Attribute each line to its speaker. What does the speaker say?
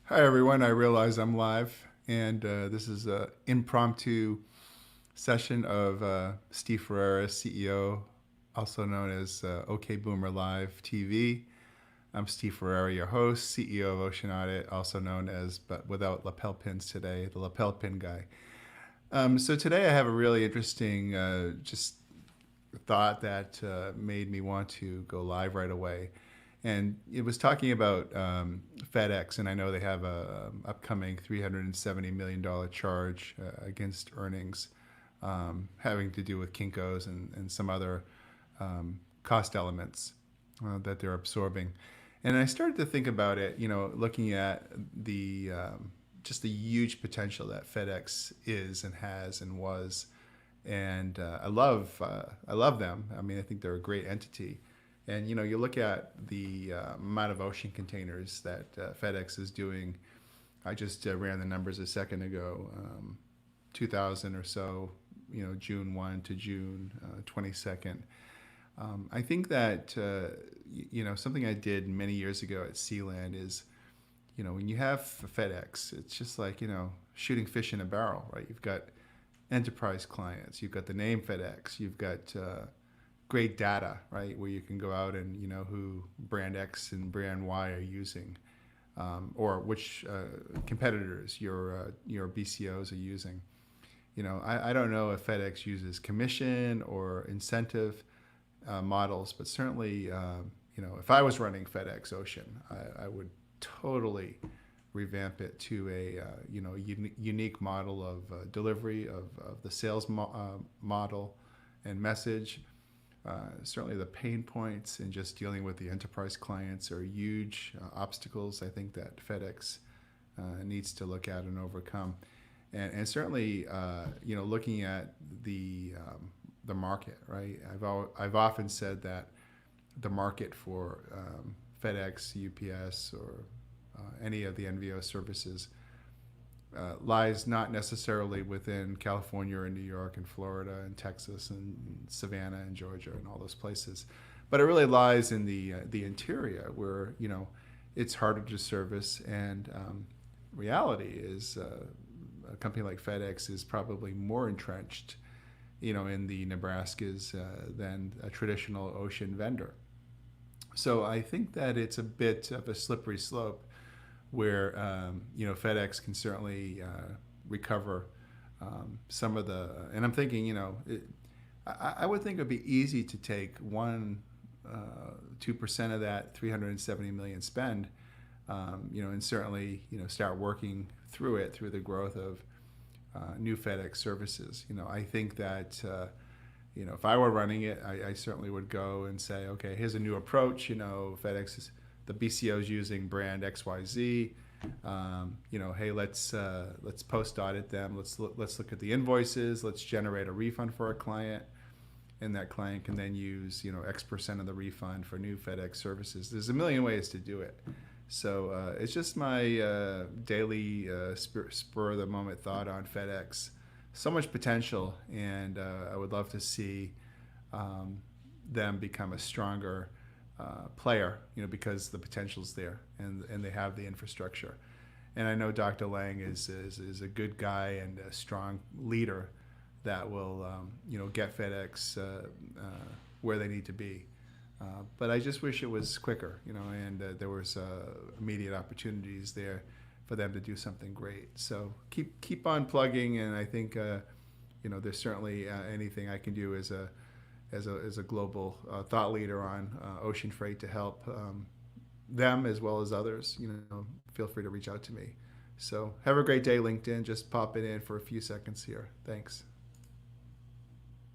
Speaker 1: Hi, everyone. I realize I'm live, and this is an impromptu session of Steve Ferreira, CEO, also known as OK Boomer Live TV. I'm Steve Ferreira, your host, CEO of Ocean Audit, also known as, but without lapel pins today, the lapel pin guy. So today I have a really interesting just thought that made me want to go live right away. And it was talking about FedEx, and I know they have a upcoming $370 million charge against earnings, having to do with Kinkos and some other cost elements that they're absorbing. And I started to think about it, looking at the just the huge potential that FedEx is and has and was, and I love them. I mean, I think they're a great entity. And you look at the amount of ocean containers that FedEx is doing. I just ran the numbers a second ago, 2,000 or so. June 1 to June 22nd. I think that something I did many years ago at Sealand is, when you have FedEx, it's just like shooting fish in a barrel, right? You've got enterprise clients, you've got the name FedEx, you've got great data, right, where you can go out and you know who brand X and brand Y are using, or which competitors your BCOs are using. I don't know if FedEx uses commission or incentive models, but certainly, if I was running FedEx Ocean, I would totally revamp it to a unique model of delivery of the sales model and message. Certainly, the pain points in just dealing with the enterprise clients are huge obstacles. I think that FedEx needs to look at and overcome, and certainly, looking at the market. Right, I've often said that the market for FedEx, UPS, or any of the NVO services lies not necessarily within California and New York and Florida and Texas and Savannah and Georgia and all those places, but it really lies in the interior where it's harder to service. And reality is a company like FedEx is probably more entrenched, in the Nebraskas than a traditional ocean vendor. So I think that it's a bit of a slippery slope where FedEx can certainly recover some of the. And I'm thinking, I would think it would be easy to take 2% of that 370 million spend, and certainly start working through the growth of new FedEx services. I think that. If I were running it, I certainly would go and say, okay, here's a new approach. FedEx is the BCO's using brand XYZ. Hey, let's post audit them. Let's look at the invoices. Let's generate a refund for a client, and that client can then use X% of the refund for new FedEx services. There's a million ways to do it. So it's just my daily spur of the moment thought on FedEx. So much potential, and I would love to see them become a stronger player, because the potential's there, and they have the infrastructure. And I know Dr. Lang is a good guy and a strong leader that will get FedEx where they need to be. But I just wish it was quicker, and there was immediate opportunities there for them to do something great. So keep on plugging, and I think there's certainly anything I can do as a global thought leader on ocean freight to help them as well as others. Feel free to reach out to me. So have a great day, LinkedIn. Just pop it in for a few seconds here. Thanks.